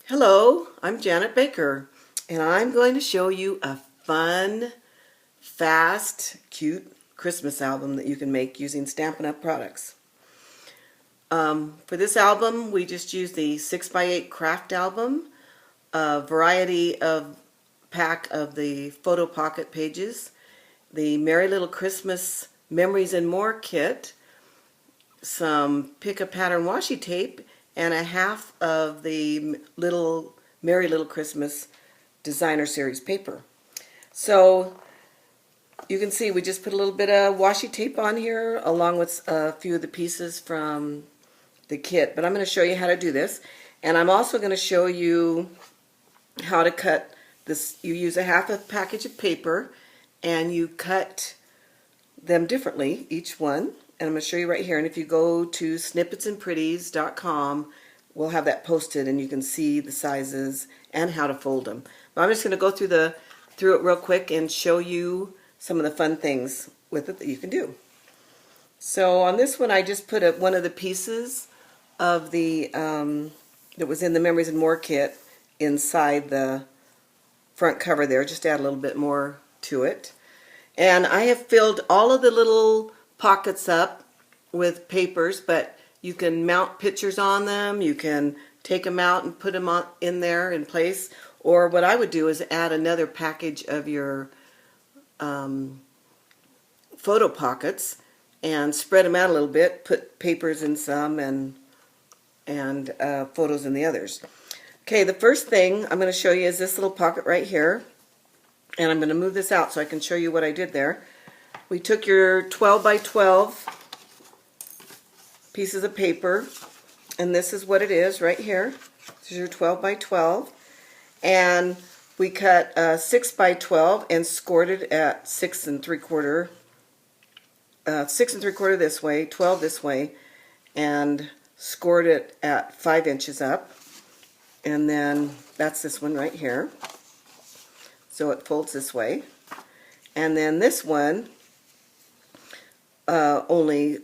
Hello, I'm Janet Baker, and I'm going to show you a fun, fast, cute Christmas album that you can make using Stampin' Up! Products. For this album, we just used the 6x8 craft album, a variety of pack of the photo pocket pages, the Merry Little Christmas Memories and More kit, some Pick a Pattern Washi tape, and a half of the Merry Little Christmas Designer Series paper. So you can see we just put a little bit of washi tape on here along with a few of the pieces from the kit. But I'm going to show you how to do this. And I'm also going to show you how to cut this. You use a half a package of paper and you cut them differently, each one. And I'm going to show you right here. And if you go to snippetsandpretties.com, we'll have that posted and you can see the sizes and how to fold them. But I'm just going to go through it real quick and show you some of the fun things with it that you can do. So on this one, I just put one of the pieces of the that was in the Memories and More kit inside the front cover there, just to add a little bit more to it. And I have filled all of the little pockets up with papers, but you can mount pictures on them, you can take them out and put them in there in place, or what I would do is add another package of your photo pockets and spread them out a little bit, put papers in some and photos in the others. Okay, the first thing I'm going to show you is this little pocket right here, and I'm going to move this out so I can show you what I did there. We took your 12 by 12 pieces of paper, and this is what it is right here. This is your 12 by 12, and we cut 6 by 12 and scored it at 6 3/4 this way, 12 this way, and scored it at 5 inches up. And then that's this one right here. So it folds this way. And then this one only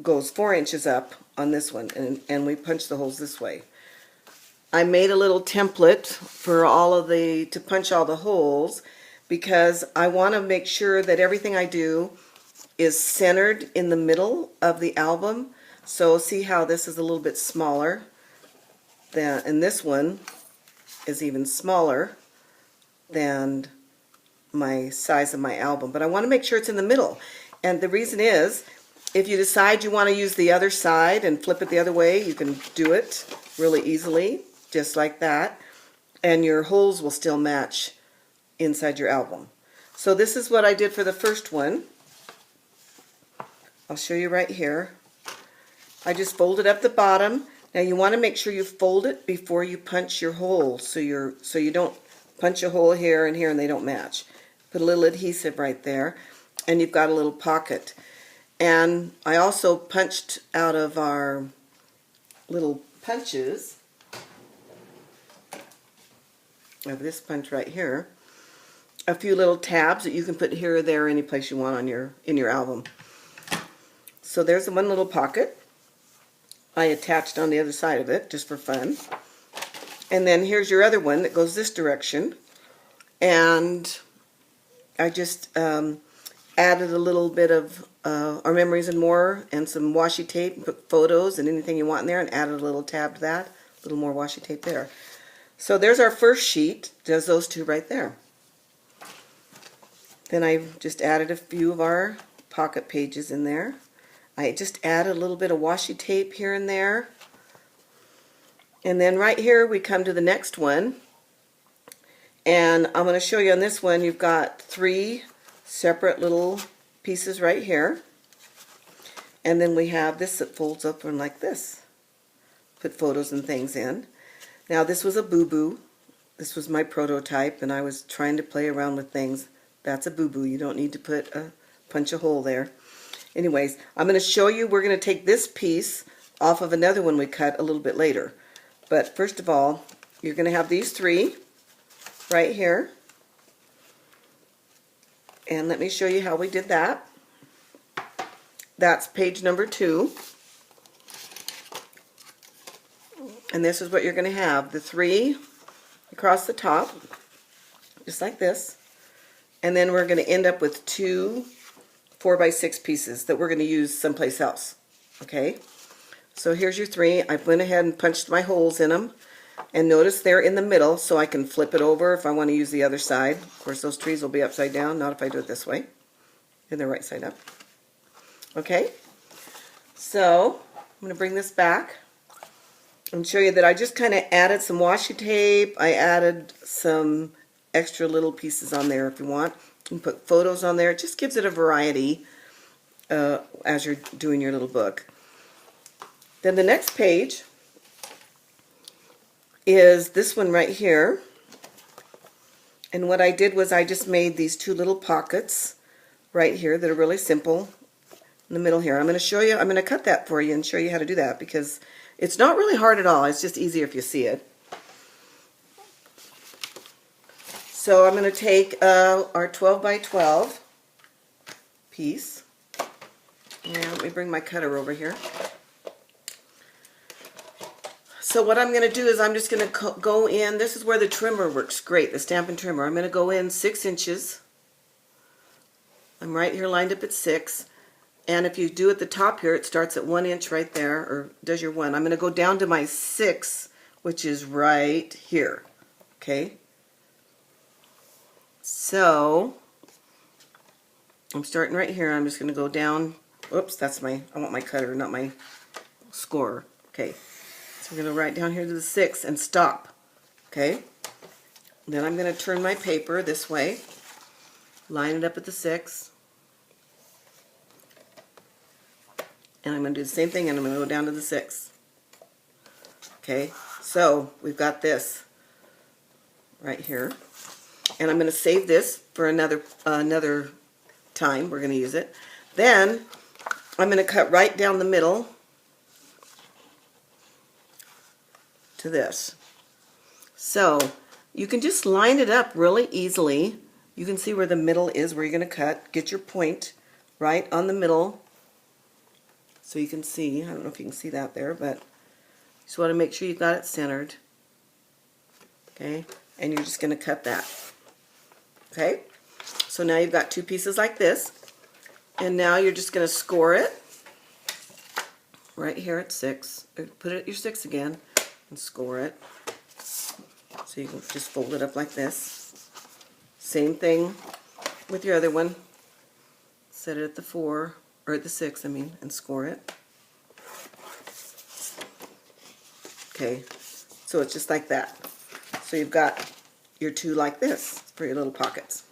goes 4 inches up on this one, and we punch the holes this way. I made a little template for to punch all the holes because I want to make sure that everything I do is centered in the middle of the album. So see how this is a little bit smaller and this one is even smaller than my size of my album. But I want to make sure it's in the middle. And the reason is, if you decide you want to use the other side and flip it the other way, you can do it really easily, just like that. And your holes will still match inside your album. So this is what I did for the first one. I'll show you right here. I just folded up the bottom. Now you want to make sure you fold it before you punch your hole, so you don't punch a hole here and here and they don't match. Put a little adhesive right there, and you've got a little pocket. And I also punched out of our little punches of this punch right here a few little tabs that you can put here or there, any place you want on in your album. So there's the one little pocket I attached on the other side of it just for fun. And then here's your other one that goes this direction. And I just added a little bit of our Memories and More and some washi tape, and put photos and anything you want in there, and added a little tab to that, a little more washi tape there. So there's our first sheet, does those two right there. Then I just added a few of our pocket pages in there. I just added a little bit of washi tape here and there. And then right here we come to the next one. And I'm going to show you on this one, you've got 3 separate little pieces right here. And then we have this that folds up and like this. Put photos and things in. Now this was a boo-boo. This was my prototype, and I was trying to play around with things. That's a boo-boo. You don't need to punch a hole there. Anyways, I'm going to show you, we're going to take this piece off of another one we cut a little bit later. But first of all, you're going to have these 3 right here. And let me show you how we did that. That's page number 2. And this is what you're going to have. The 3 across the top, just like this. And then we're going to end up with 2 4x6 pieces that we're going to use someplace else. Okay? So here's your 3. I went ahead and punched my holes in them. And notice they're in the middle, so I can flip it over if I want to use the other side. Of course, those trees will be upside down, not if I do it this way. And they're right side up. Okay? So, I'm going to bring this back and show you that I just kind of added some washi tape. I added some extra little pieces on there if you want. You can put photos on there. It just gives it a variety as you're doing your little book. Then the next page is this one right here. And what I did was I just made these 2 little pockets right here that are really simple in the middle here. I'm going to show you, I'm going to cut that for you and show you how to do that because it's not really hard at all. It's just easier if you see it. So I'm going to take our 12 by 12 piece. And let me bring my cutter over here. So what I'm going to do is I'm just going to go in, this is where the trimmer works great, the Stampin' trimmer. I'm going to go in 6 inches. I'm right here lined up at 6. And if you do at the top here, it starts at 1 inch right there, or does your 1. I'm going to go down to my 6, which is right here. Okay? So, I'm starting right here. I'm just going to go down. Oops, that's my, I want my cutter, not my scorer. Okay. So we're going to write down here to the 6 and stop. Okay? Then I'm going to turn my paper this way, line it up at the 6, and I'm going to do the same thing and I'm going to go down to the 6. Okay? So we've got this right here. And I'm going to save this for another time. We're going to use it. Then I'm going to cut right down the middle to this. So you can just line it up really easily. You can see where the middle is, where you're going to cut. Get your point right on the middle so you can see. I don't know if you can see that there, but you just want to make sure you've got it centered. Okay, and you're just going to cut that. Okay, so now you've got 2 pieces like this, and now you're just going to score it right here at 6. Put it at your 6 again and score it. So you can just fold it up like this. Same thing with your other one. Set it at the 4, or at the 6, I mean, and score it. Okay, so it's just like that. So you've got your 2 like this for your little pockets.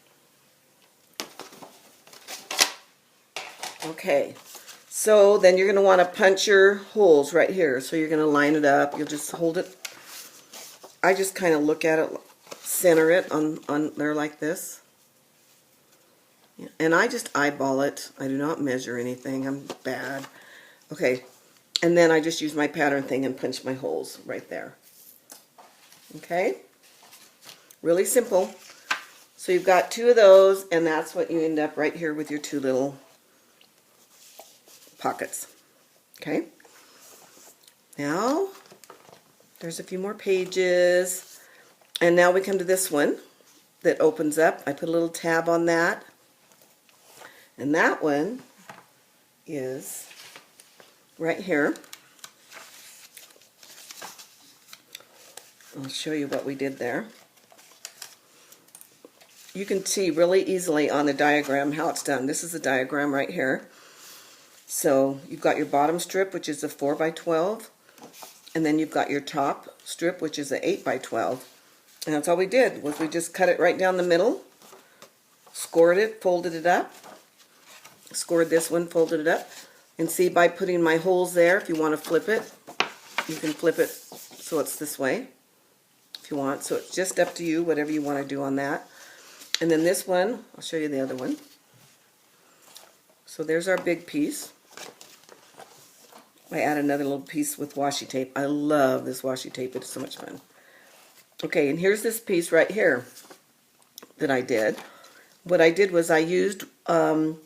Okay, so then you're going to want to punch your holes right here. So you're going to line it up. You'll just hold it. I just kind of look at it, center it on there like this. And I just eyeball it. I do not measure anything. I'm bad. Okay, and then I just use my pattern thing and punch my holes right there. Okay? Really simple. So you've got 2 of those, and that's what you end up right here with your 2 little pockets. Okay? Now, there's a few more pages, and now we come to this one that opens up. I put a little tab on that, and that one is right here. I'll show you what we did there. You can see really easily on the diagram how it's done. This is the diagram right here. So you've got your bottom strip, which is a 4 by 12, and then you've got your top strip, which is a 8 by 12. And that's all we did, was we just cut it right down the middle, scored it, folded it up, scored this one, folded it up, and see by putting my holes there, if you want to flip it, you can flip it so it's this way if you want. So it's just up to you, whatever you want to do on that. And then this one, I'll show you the other one. So there's our big piece. I add another little piece with washi tape. I love this washi tape. It's so much fun. Okay, and here's this piece right here that I did. What I did was I used one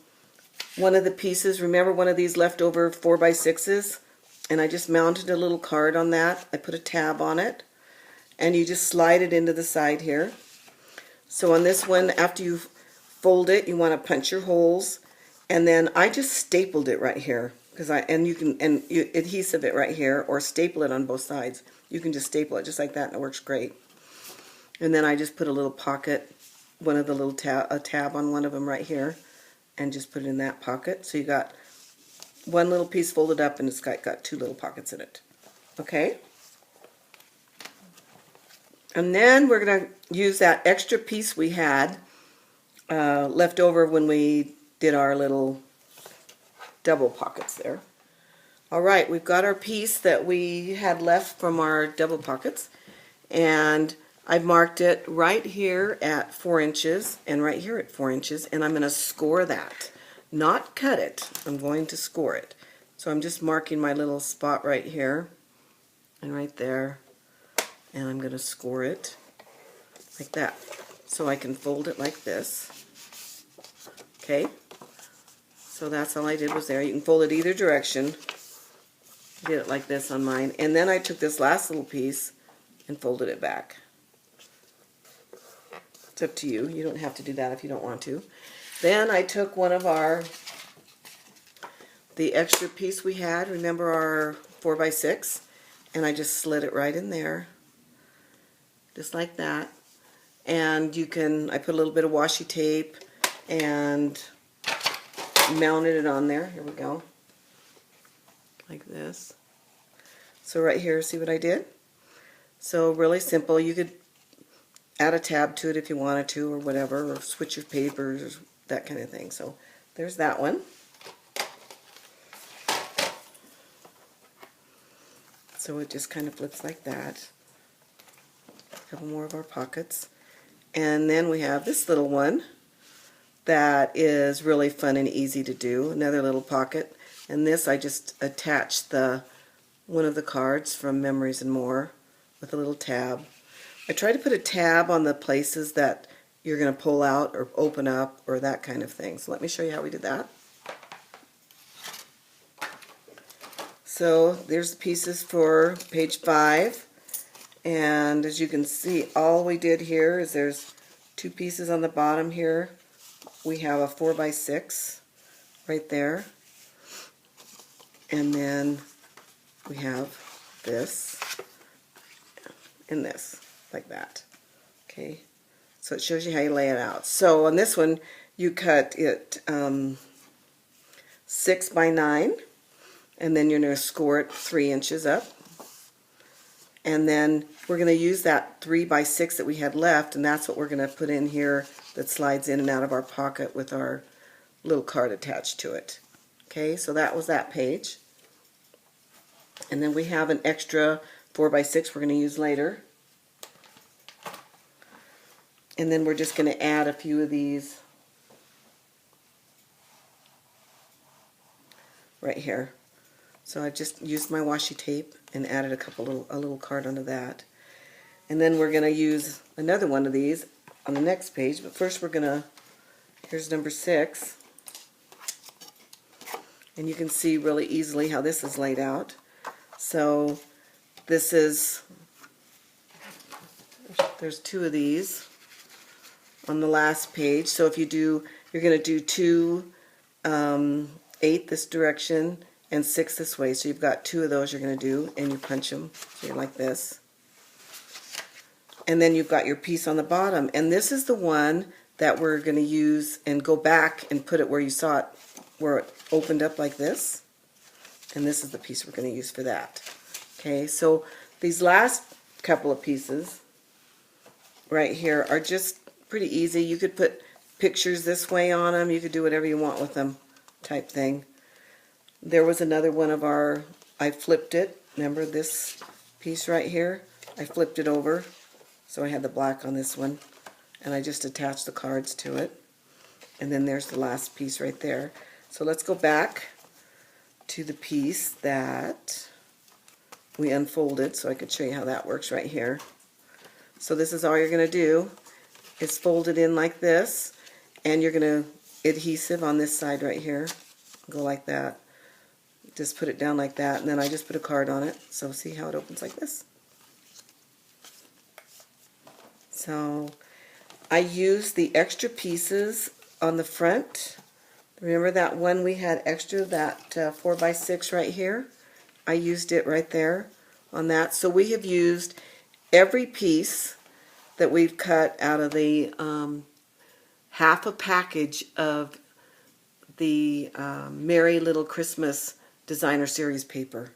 of the pieces, remember one of these leftover 4 by 6s? and I just mounted a little card on that. I put a tab on it, and you just slide it into the side here. So on this one, after you fold it, you want to punch your holes, and then I just stapled it right here because you can adhesive it right here or staple it on both sides. You can just staple it just like that, and it works great. And then I just put a little pocket, one of the little a tab on one of them right here, and just put it in that pocket. So you got one little piece folded up, and it's got two little pockets in it. Okay? And then we're going to use that extra piece we had left over when we did our little double pockets there. Alright, we've got our piece that we had left from our double pockets, and I've marked it right here at 4 inches and right here at 4 inches, and I'm going to score that. Not cut it, I'm going to score it. So I'm just marking my little spot right here and right there, and I'm going to score it like that. So I can fold it like this. Okay? So that's all I did was there. You can fold it either direction. I did it like this on mine. And then I took this last little piece and folded it back. It's up to you. You don't have to do that if you don't want to. Then I took one of the extra piece we had, remember our 4x6, and I just slid it right in there, just like that. And I put a little bit of washi tape and mounted it on there. Here we go. Like this. So right here, see what I did? So really simple. You could add a tab to it if you wanted to, or whatever, or switch your papers, or that kind of thing. So there's that one. So it just kind of flips like that. A couple more of our pockets. And then we have this little one that is really fun and easy to do. Another little pocket. And this I just attached one of the cards from Memories and More with a little tab. I try to put a tab on the places that you're going to pull out or open up or that kind of thing. So let me show you how we did that. So there's the pieces for page 5. And as you can see, all we did here is there's 2 pieces on the bottom here. We have a 4x6 right there. And then we have this and this, like that. Okay, so it shows you how you lay it out. So on this one, you cut it 6 by 9, and then you're going to score it 3 inches up. And then we're going to use that 3 by 6 that we had left, and that's what we're going to put in here that slides in and out of our pocket with our little card attached to it. Okay, so that was that page. And then we have an extra 4 by 6 we're going to use later. And then we're just going to add a few of these right here. So I just used my washi tape and added a little card onto that. And then we're going to use another one of these on the next page. But first we're going to, here's number 6. And you can see really easily how this is laid out. So this is, there's 2 of these on the last page. So if you do, you're going to do 2 8 this direction and 6 this way. So you've got 2 of those you're going to do, and you punch them. So you're like this. And then you've got your piece on the bottom. And this is the one that we're going to use and go back and put it where you saw it, where it opened up like this. And this is the piece we're going to use for that. Okay, so these last couple of pieces right here are just pretty easy. You could put pictures this way on them. You could do whatever you want with them type thing. There was another one of our, I flipped it. Remember this piece right here? I flipped it over. So I had the black on this one. And I just attached the cards to it. And then there's the last piece right there. So let's go back to the piece that we unfolded so I could show you how that works right here. So this is all you're going to do is fold it in like this, and you're going to adhesive on this side right here. Go like that. Just put it down like that, and then I just put a card on it. So see how it opens like this? So I used the extra pieces on the front. Remember that one we had extra, that 4x6 right here? I used it right there on that. So we have used every piece that we've cut out of the half a package of the Merry Little Christmas Designer Series paper.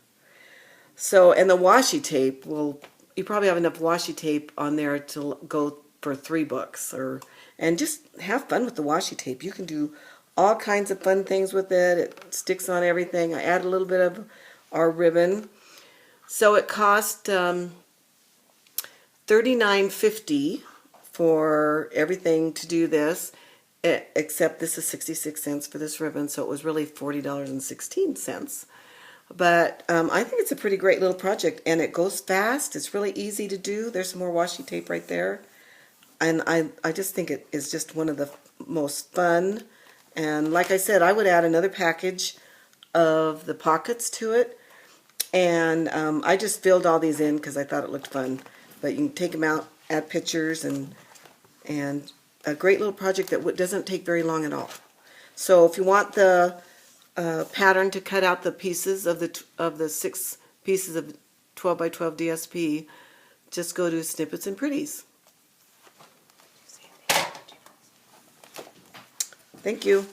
So, and the washi tape, well, you probably have enough washi tape on there to go for 3 books, and just have fun with the washi tape. You can do all kinds of fun things with it. It sticks on everything. I add a little bit of our ribbon. So it cost $39.50 for everything to do this, except this is 66 cents for this ribbon, so it was really $40.16. But I think it's a pretty great little project, and it goes fast. It's really easy to do. There's some more washi tape right there. And I just think it is just one of the most fun. And like I said, I would add another package of the pockets to it. And I just filled all these in because I thought it looked fun. But you can take them out, add pictures, and a great little project that doesn't take very long at all. So if you want the pattern to cut out the pieces of the 6 pieces of 12 by 12 DSP, just go to Snippets and Pretties. Thank you.